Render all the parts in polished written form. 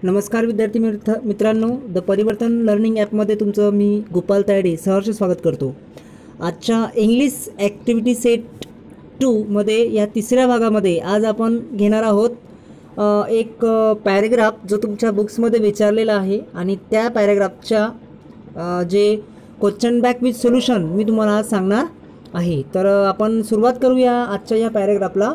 नमस्कार विद्यार्थी मित्रांनो, द परिवर्तन लर्निंग ॲपमध्ये तुमचं मी गोपाल तायडे सहर्ष स्वागत करतो। आजच्या इंग्लिश ॲक्टिव्हिटी सेट 2 मध्ये या तिसऱ्या भागामध्ये आज आपण घेणार आहोत एक पॅराग्राफ जो तुमच्या बुक्समध्ये विचारलेला आहे आणि त्या पॅराग्राफच्या जे क्वेश्चन बॅक विथ सोल्युशन मी तुम्हाला आज सांगणार आहे। तर आपण सुरुवात करूया आजच्या या पॅराग्राफला।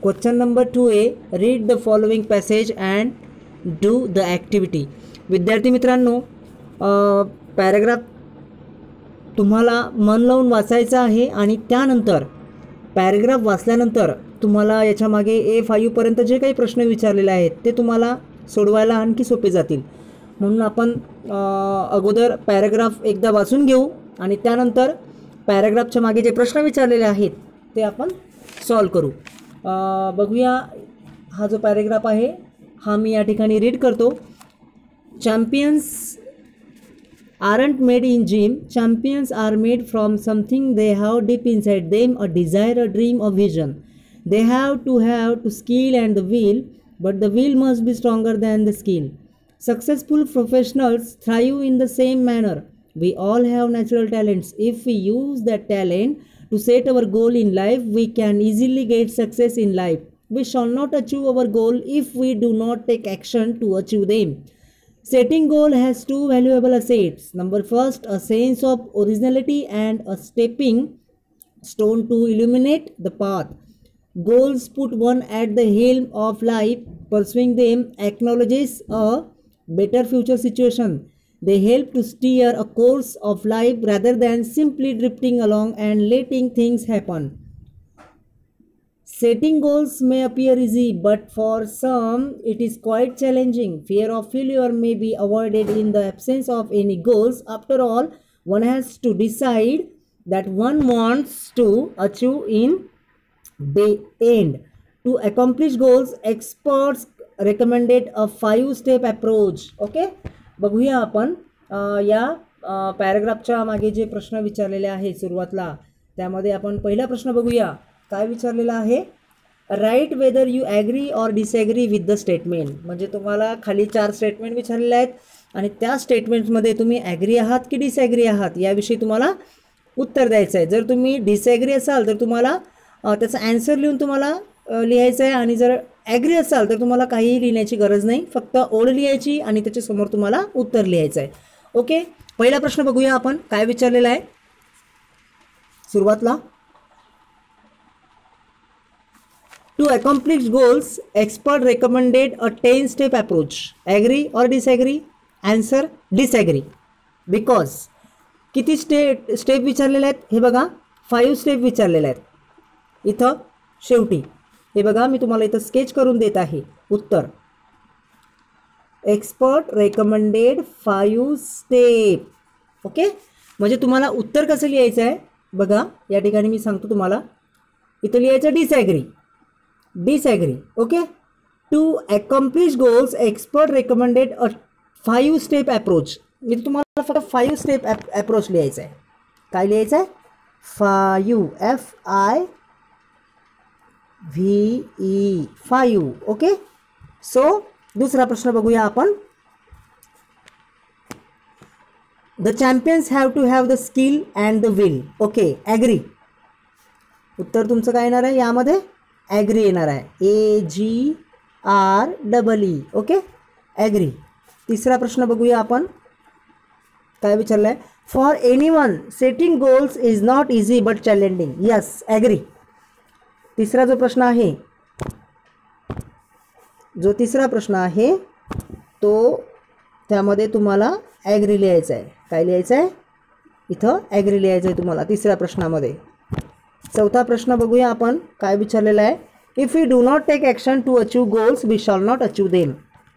क्वेश्चन नंबर 2 आहे, read the following passage and do the activity. विद्यार्थी मित्रांनो, पॅराग्राफ तुम्हाला मन लावून वाचायचा आहे आणि त्यानंतर पॅराग्राफ वाचल्यानंतर तुम्हाला याच्या मागे A5 पर्यंत जे काही प्रश्न विचारलेले आहेत ते तुम्हाला सोडवायला आणखी सोपे जातील। म्हणून आपण अगोदर पॅराग्राफ एकदा वाचून घेऊ आणि त्यानंतर पॅराग्राफच्या मागे जे प्रश्न विचारलेले आहेत ते आपण सॉल्व करू। बघूया हा जो पॅराग्राफ आहे हा मी या ठिकाणी रीड करतो। Champions aren't made in gym. Champions are made from something they have deep inside them, a desire, a dream, a vision. They have to skill and the will, but the will must be stronger than the skill. Successful professionals thrive in the same manner. We all have natural talents. If we use that talent to set our goal in life, we can easily get success in life. We shall not achieve our goal if we do not take action to achieve them. Setting goal has two valuable assets. Number first, a sense of originality and a stepping stone to illuminate the path. Goals put one at the helm of life. Pursuing them acknowledges a better future situation. They help to steer a course of life rather than simply drifting along and letting things happen. Setting goals may appear easy, but for some it is quite challenging. Fear of failure may be avoided in the absence of any goals. After all, one has to decide that one wants to achieve in the end. To accomplish goals, experts recommended a 5-step approach. Okay? बघूया आपण या पॅराग्राफच्या मागे जे प्रश्न विचारलेले आहेत सुरुवातला त्यामध्ये आपण पहिला प्रश्न बघूया। काय विचारलेला आहे, write whether you agree or disagree with the statement. म्हणजे तुम्हाला खाली 4 स्टेटमेंट विचारलेले आहेत आणि त्या स्टेटमेंट्समध्ये तुम्ही ॲग्री आहात की डिसॲग्री आहात याविषयी तुम्हाला उत्तर द्यायचं आहे। जर तुम्ही डिसॲग्री असाल तर तुम्हाला त्याचा ॲन्सर लिहून तुम्हाला लिहायचं आहे आणि जर ॲग्री असाल तर तुम्हाला काहीही लिहिण्याची गरज नाही, फक्त ओळ लिहायची आणि त्याच्यासमोर तुम्हाला उत्तर लिहायचं आहे। ओके, पहिला प्रश्न बघूया आपण काय विचारलेला आहे सुरुवातला। To accomplish goals, expert recommended a 10-step approach. Agree or disagree? Answer, disagree. Because किती स्टेप विचारलेले आहेत हे बघा, 5 स्टेप विचारलेले आहेत। इथं शेवटी हे बघा मी तुम्हाला इथं स्केच करून देत आहे उत्तर। Expert recommended 5 step. ओके, म्हणजे तुम्हाला उत्तर कसं लिहायचं आहे बघा, या ठिकाणी मी सांगतो तुम्हाला। इथं लिहायचं disagree, disagree. Okay, to accomplish goals, expert recommended a 5-step approach. मी तुम्हाला फक्त 5 स्टेप अप्रोच लिहायचं आहे। काय लिहायचं आहे? 5 ओके, सो दुसरा प्रश्न बघूया आपण। The champions have to have the skill and the will. Okay, agree. उत्तर तुमचं काय येणार आहे यामध्ये? ॲग्री येणार आहे, AGREE। Okay, agree. तिसरा प्रश्न बघूया आपण काय विचारलं आहे, for anyone setting goals is not easy but challenging. Yes, agree. तिसरा जो प्रश्न आहे तिसरा प्रश्न आहे तो त्यामध्ये तुम्हाला ॲग्री लिहायचं आहे। काय लिहायचं आहे? इथं ॲग्री लिहायचं आहे तुम्हाला तिसऱ्या प्रश्नामध्ये। चौथा प्रश्न बघूया आपण काय विचारलेला आहे, if you do not take action to achieve goals we shall not achieve them.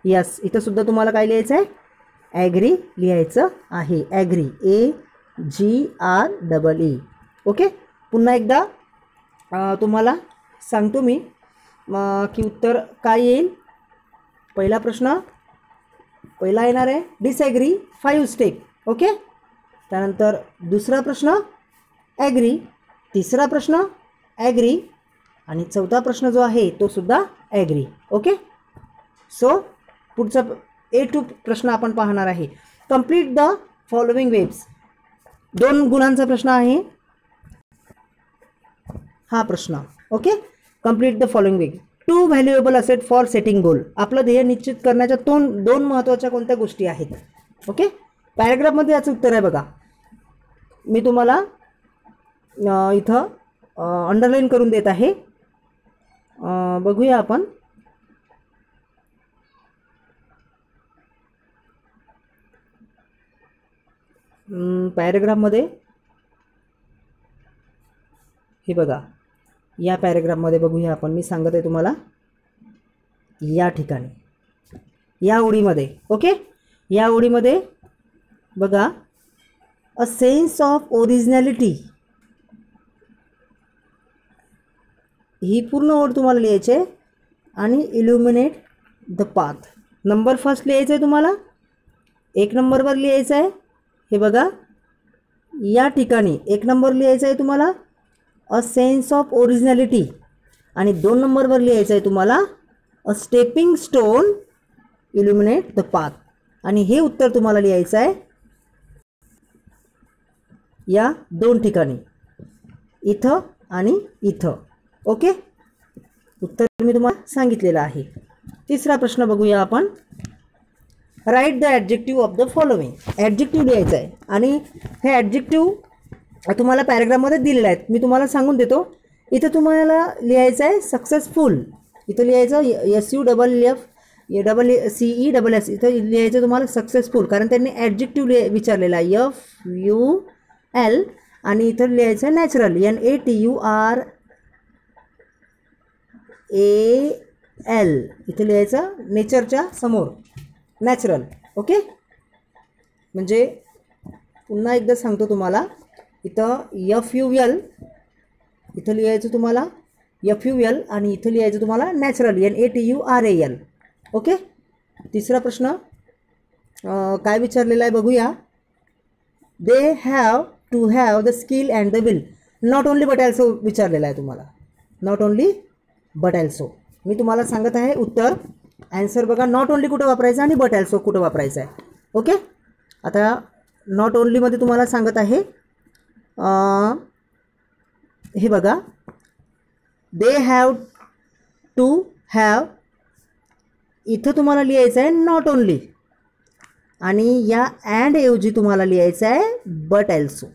Yes, इथं सुद्धा तुम्हाला काय लिहायचं आहे? ॲग्री लिहायचं आहे, ॲग्री, AGREE। ओके, पुन्हा एकदा तुम्हाला सांगतो मी की उत्तर काय येईल। पहिला प्रश्न पहिला येणार आहे डिसॲग्री, 5 स्टेप। ओके, त्यानंतर दुसरा प्रश्न ॲग्री, तिसरा प्रश्न ॲग्री आणि चौथा प्रश्न जो आहे तो सुद्धा ॲग्री। ओके, सो पुढचा A2 प्रश्न आपण पाहणार आहे. Complete the following webs. 2 गुणांचा प्रश्न आहे हा प्रश्न. Okay, complete the following web. 2 valuable asset for setting goal. आपलं ध्येय निश्चित करण्याच्या 2 महत्त्वाच्या कोणत्या गोष्टी आहेत. ओके, पॅराग्राफमध्ये याचं उत्तर आहे बघा. मी तुम्हाला इथं अंडरलाईन करून देत आहे. बघूया आपण. पॅराग्राफमध्ये हे बघा, या पॅराग्राफमध्ये बघूया आपण. मी सांगत आहे तुम्हाला या ठिकाणी, या ओळीमध्ये. ओके, या ओळीमध्ये बघा, अ सेन्स ऑफ ओरिजिनॅलिटी, ही पूर्ण ओळ तुम्हाला लिहायची आहे. आणि illuminate the path. Number first लिहायचं आहे तुम्हाला, 1 नंबरवर लिहायचं आहे. हे बघा, या ठिकाणी 1 नंबर लिहायचं आहे तुम्हाला अ सेन्स ऑफ ओरिजिनॅलिटी. आणि 2 नंबरवर लिहायचं आहे तुम्हाला a stepping stone illuminate the path. आणि हे उत्तर तुम्हाला लिहायचं आहे या 2 ठिकाणी, इथं आणि इथं. ओके, उत्तर मी तुम्हाला सांगितलेलं आहे. तिसरा प्रश्न बघूया आपण. Write the adjective of the following. Adjective लिहायचं आहे आणि हे ॲडजेक्टिव्ह तुम्हाला पॅराग्राफमध्ये दिलेलं आहेत. मी तुम्हाला सांगून देतो. इथं तुम्हाला लिहायचं आहे सक्सेसफुल. इथं लिहायचं SUFFCESS. इथं लिहायचं तुम्हाला सक्सेसफुल, कारण त्यांनी ॲडजेक्टिव्ह विचारलेला आहे FUL. आणि इथं लिहायचं आहे नॅचरल NATURAL. इथं लिहायचं नेचरच्या समोर नॅचरल. ओके, म्हणजे पुन्हा एकदा सांगतो तुम्हाला. इथं FUL, इथं लिहायचं तुम्हाला FUL आणि इथं लिहायचं तुम्हाला नॅचरल NATURAL. ओके, तिसरा प्रश्न काय विचारलेला आहे बघूया. They have to have the skill and the will not only but also विचारलेला आहे तुम्हाला. Not only but also. मी तुम्हाला सांगत आहे उत्तर. ॲन्सर बघा, नॉट ओनली कुठं वापरायचं आणि बट ॲल्सो कुठं वापरायचं आहे. ओके, आता नॉट ओनलीमध्ये तुम्हाला सांगत आहे. हे बघा, दे हॅव टू हॅव. इथं तुम्हाला लिहायचं आहे नॉट ओनली आणि या अँड ऐवजी तुम्हाला लिहायचं आहे बट ॲल्सो.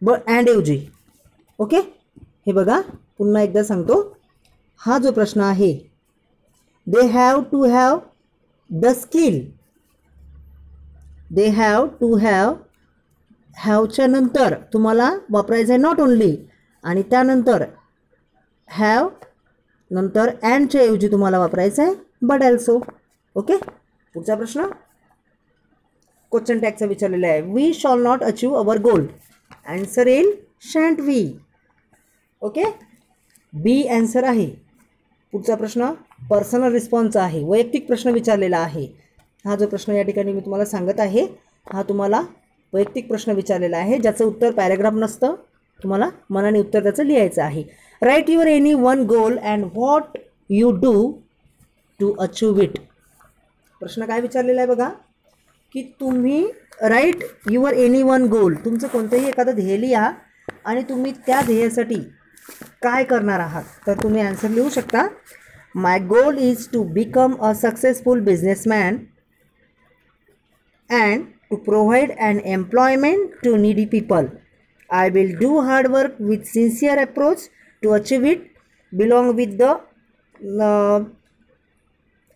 अँड ऐवजी. ओके, हे बघा, पुन्हा एकदा सांगतो. हा जो प्रश्न आहे, they have to have the skill. They have to have, हॅवच्या नंतर तुम्हाला वापरायचं आहे नॉट ओनली आणि त्यानंतर हॅव नंतर अँडच्या ऐवजी तुम्हाला वापरायचं आहे बट ॲल्सो. ओके, पुढचा प्रश्न क्वेश्चन टॅगचा विचारलेला आहे. We shall not achieve our goal. Answer येईल shan't we. Okay, B answer आहे. पुढचा प्रश्न पर्सनल रिस्पॉन्सचा आहे, वैयक्तिक प्रश्न विचारलेला आहे. हा जो प्रश्न या ठिकाणी मी तुम्हाला सांगत आहे, हा तुम्हाला वैयक्तिक प्रश्न विचारलेला आहे, ज्याचं उत्तर पॅराग्राफ नसतं. तुम्हाला मनाने उत्तर त्याचं लिहायचं आहे. Write your any one goal and what you do to achieve it. प्रश्न काय विचारलेला आहे बघा, की तुम्ही write your any one goal, तुमचं कोणतंही एखादं ध्येय लिहा आणि तुम्ही त्या ध्येयासाठी काय करणार आहात. तर तुम्ही आन्सर लिहू शकता. My goal is to become a successful businessman and to provide an employment to needy people. I will do hard work with sincere approach to achieve it. Belong with the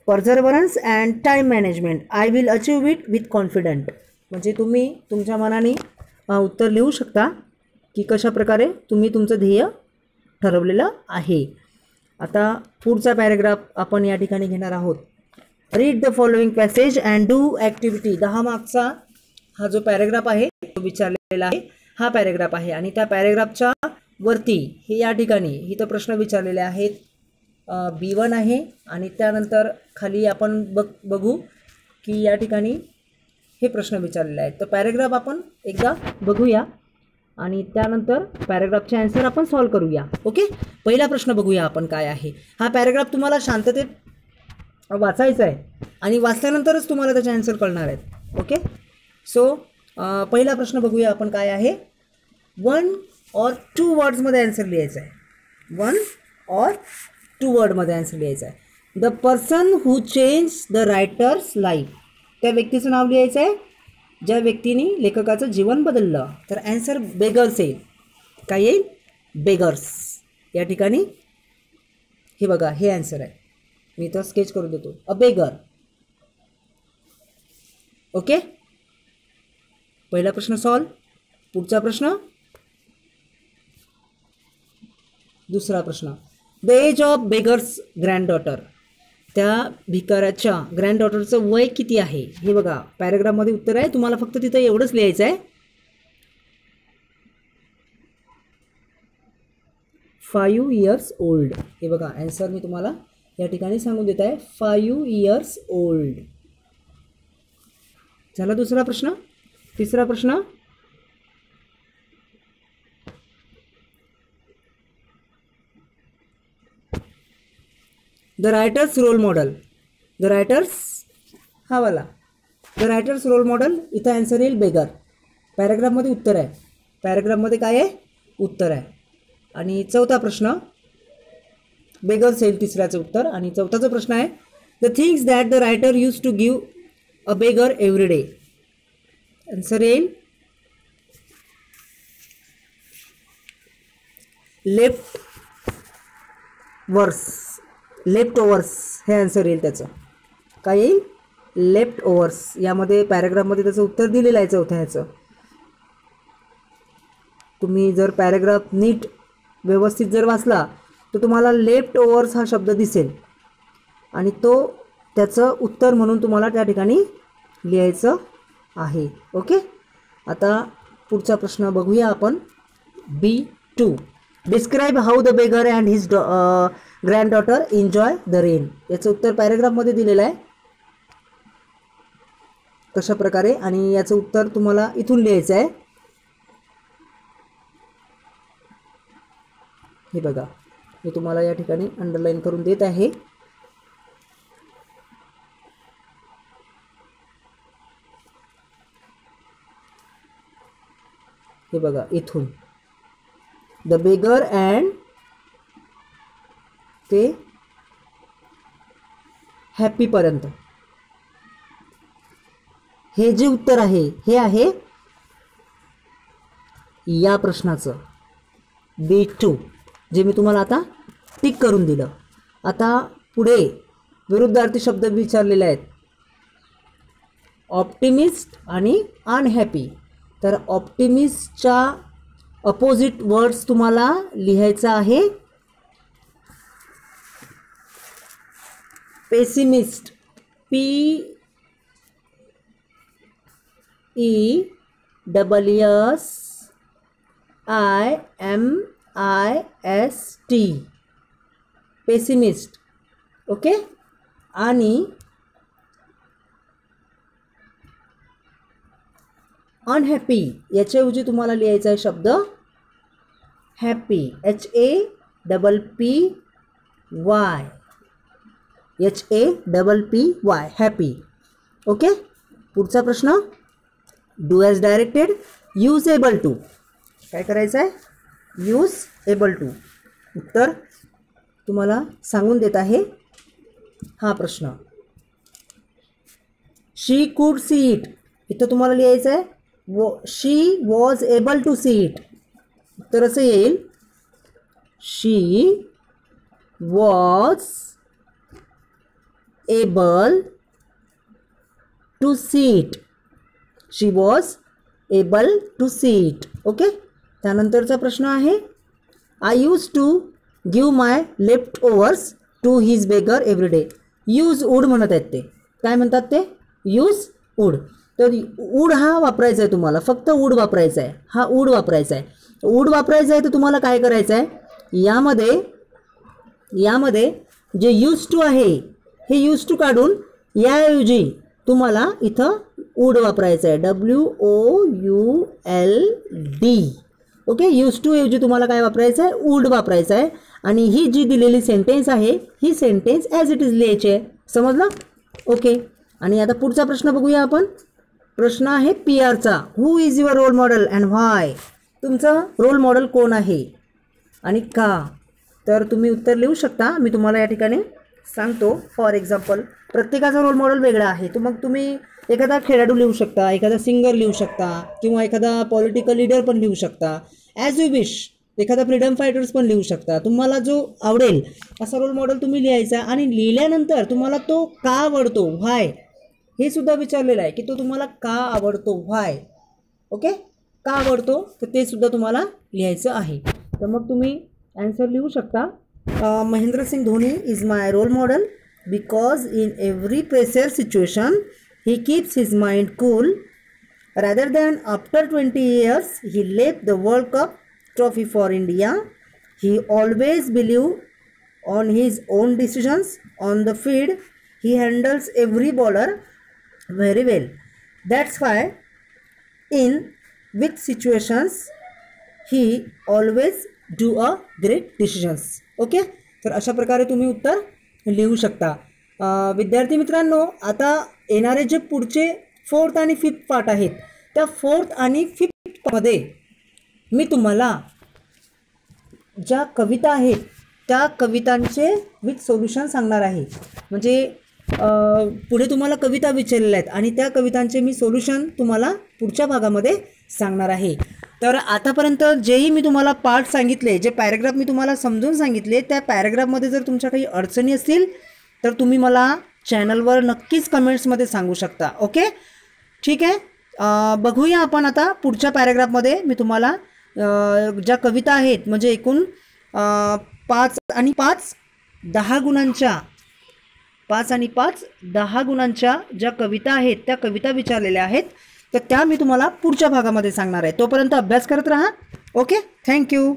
perseverance and time management. I will achieve it with confident. म्हणजे तुम्ही तुमच्या मनाने उत्तर लिहू शकता की कशा प्रकारे तुम्ही तुमचं ध्येय ठरवलेलं आहे. आता पुढचा पॅराग्राफ आपण या ठिकाणी घेणार आहोत. Read the following passage and do activity. 10 मार्क्सचा हा जो पॅराग्राफ आहे तो विचारलेला आहे, हा पॅराग्राफ आहे. आणि त्या पॅराग्राफच्या वरती हे या ठिकाणी इथं प्रश्न विचारलेले आहेत. B1 आहे आणि त्यानंतर खाली आपण बघू की या ठिकाणी हे प्रश्न विचारलेले आहेत. तर पॅराग्राफ आपण एकदा बघूया आणि त्यानंतर पॅराग्राफचे आन्सर आपण सॉल्व करूया. ओके, पहिला प्रश्न बघूया आपण काय आहे. हा पॅराग्राफ तुम्हाला शांततेत वाचायचा आहे आणि वाचल्यानंतरच तुम्हाला त्याचे आन्सर कळणार आहेत. ओके, सो पहिला प्रश्न बघूया आपण काय आहे. 1 or 2 वर्ड्समध्ये आन्सर लिहायचा आहे. 1 or 2 वर्डमध्ये आन्सर लिहायचा आहे. The person who change the writers life, त्या व्यक्तीचं नाव लिहायचं आहे ज्या व्यक्तीने लेखकाचं जीवन बदललं. तर आन्सर बेगर्स येईल. काय येईल? बेगर्स. या ठिकाणी हे बघा, हे आन्सर आहे. मी इथं स्केच करून देतो. अ बेगर. ओके, पहिला प्रश्न सॉल्व. पुढचा प्रश्न, दुसरा प्रश्न. द एज ऑफ बेगर्स ग्रँडडॉटर, त्या भिकाऱ्याच्या ग्रँडडॉटरचं वय किती आहे? हे बघा, पॅराग्राफमध्ये उत्तर आहे. तुम्हाला फक्त तिथं एवढंच लिहायचं आहे. 5 years old. हे बघा, आन्सर मी तुम्हाला या ठिकाणी सांगून देत आहे. 5 years old. झाला दुसरा प्रश्न. तिसरा प्रश्न, the writer's role model. The writer's, हा वाला, द रायटर्स रोल मॉडेल. इथं आन्सर येईल बेगर. पॅराग्राफमध्ये उत्तर आहे. पॅराग्राफमध्ये काय आहे? उत्तर आहे. आणि चौथा प्रश्न, बेगर्स येईल तिसऱ्याचं उत्तर. आणि चौथाचा प्रश्न आहे, the things that the writer use to give a beggar every day. Answer येईल लेफ्ट वर्स, लेफ्ट ओव्हर्स. हे आन्सर येईल त्याचं. काय येईल? Leftovers. यामध्ये पॅराग्राफमध्ये त्याचं उत्तर दिलेलं आहे चौथ्या ह्याचं. तुम्ही जर पॅराग्राफ नीट व्यवस्थित जर वाचला तर तुम्हाला लेफ्ट ओव्हर्स हा शब्द दिसेल आणि तो त्याचं उत्तर म्हणून तुम्हाला त्या ठिकाणी लिहायचं आहे. ओके, आता पुढचा प्रश्न बघूया आपण. B2. Describe how the beggar and his granddaughter enjoy the rain. याचं उत्तर पॅराग्राफमध्ये दिलेलं आहे कशा प्रकारे, आणि याचं उत्तर तुम्हाला इथून लिहायचं आहे. हे बघा, मी तुम्हाला या ठिकाणी अंडरलाईन करून देत आहे. हे बघा, इथून द बेगर अँड ते हॅपीपर्यंत हे जे उत्तर आहे हे आहे या प्रश्नाचं B2, जे मी तुम्हाला आता टिक करून दिलं. आता पुढे विरुद्धार्थी शब्द विचारलेले आहेत, ऑप्टिमिस्ट आणि अनहॅपी. तर ऑप्टिमिस्टच्या अपोजिट वर्ड्स तुम्हाला लिहायचं आहे पेसिमिस्ट. PESSIMIST, pessimist. ओके, आणि अनहॅपी याच्याऐवजी तुम्हाला लिहायचा आहे शब्द हॅपी. HAPPY, happy. ओके, पुढचा प्रश्न, do as directed, use able to. काय करायचं आहे? Use able to. उत्तर तुम्हाला सांगून देत आहे हा प्रश्न. शी कुड सी इट. इथं तुम्हाला लिहायचं आहे she was able to see it. उत्तर असं येईल, she was able to see it. She was able to see it. Okay, त्यानंतरचा प्रश्न आहे, I use to give my leftovers to his beggar every day. Use would म्हणत आहेत ते. काय म्हणतात ते? Use wood. तर वूड हा वापरायचा आहे तुम्हाला, फक्त वूड वापरायचा आहे. हा वूड वापरायचा आहे. वूड वापरायचा आहे तर तुम्हाला काय करायचं आहे, यामध्ये जे यूज टू आहे हे यूज टू काढून याऐवजी तुम्हाला इथं वूड वापरायचं आहे. WOULD. ओके, यूज टू ऐवजी तुम्हाला काय वापरायचं आहे, वुड वापरायचं आहे. आणि ही जी दिलेली सेंटेन्स आहे ही सेंटेन्स ॲज इट इज लिहायची आहे. समजलं? ओके. आणि आता पुढचा प्रश्न बघूया आपण. प्रश्न आहे पी आरचा. Who is your role model and why? तुमचं रोल मॉडेल कोण आहे आणि का? तर तुम्ही उत्तर लिहू शकता. मी तुम्हाला या ठिकाणी सांगतो. फॉर एक्झाम्पल प्रत्येकाचा रोल मॉडेल वेगळा आहे. तर मग तुम्ही एखादा खेळाडू लिहू शकता, एखादा सिंगर लिहू शकता, किंवा एखादा पॉलिटिकल लीडर पण लिहू शकता, ॲज यू विश. एखादा फ्रीडम फायटर्स पण लिहू शकता. तुम्हाला जो आवडेल असा रोल मॉडेल तुम्ही लिहायचा. आणि लिहिल्यानंतर तुम्हाला तो का आवडतो, व्हाय, हे सुद्धा विचारलेलं आहे की तो तुम्हाला का आवडतो, व्हाय. ओके, का आवडतो तर ते सुद्धा तुम्हाला लिहायचं आहे. तर मग तुम्ही ॲन्सर लिहू शकता. Mahendra Singh Dhoni is my role model because in every pressure situation he keeps his mind cool. Rather than after 20 years, he left the World Cup trophy for India. He always believed on his own decisions on the field. He handles every bowler very well. That's why in which situations he always do a great decisions. Okay? तर अशा प्रकारे तुम्ही उत्तर लिहू शकता. विद्यार्थी मित्रांनो, आता येणारे जे पुढचे 4th आणि 5th पार्ट आहेत त्या 4th आणि 5th पार्टमध्ये मी तुम्हाला ज्या कविता आहेत त्या कवितांचे विथ सोल्युशन सांगणार आहे. म्हणजे पुढे तुम्हाला कविता विचारलेल्या आहेत आणि त्या कवितांचे मी सोल्युशन तुम्हाला पुढच्या भागामध्ये सांगणार आहे. तर आतापर्यंत जेही मी तुम्हाला पार्ट सांगितले, जे पॅरेग्राफ मी तुम्हाला समजून सांगितले, त्या पॅरेग्राफमध्ये जर तुमच्या काही अडचणी असतील तर तुम्ही मला चॅनलवर नक्कीच कमेंट्समध्ये सांगू शकता. ओके, ठीक आहे. बघूया आपण आता पुढच्या पॅरेग्राफमध्ये मी तुम्हाला ज्या कविता आहेत म्हणजे एकूण 5 आणि 5 10 गुणांच्या 5 आणि 5 10 गुणांच्या ज्या कविता आहेत त्या कविता विचारलेल्या आहेत. तर त्या मी तुम्हाला पुढच्या भागामध्ये सांगणार आहे. तोपर्यंत अभ्यास करत राहा. Okay, thank you.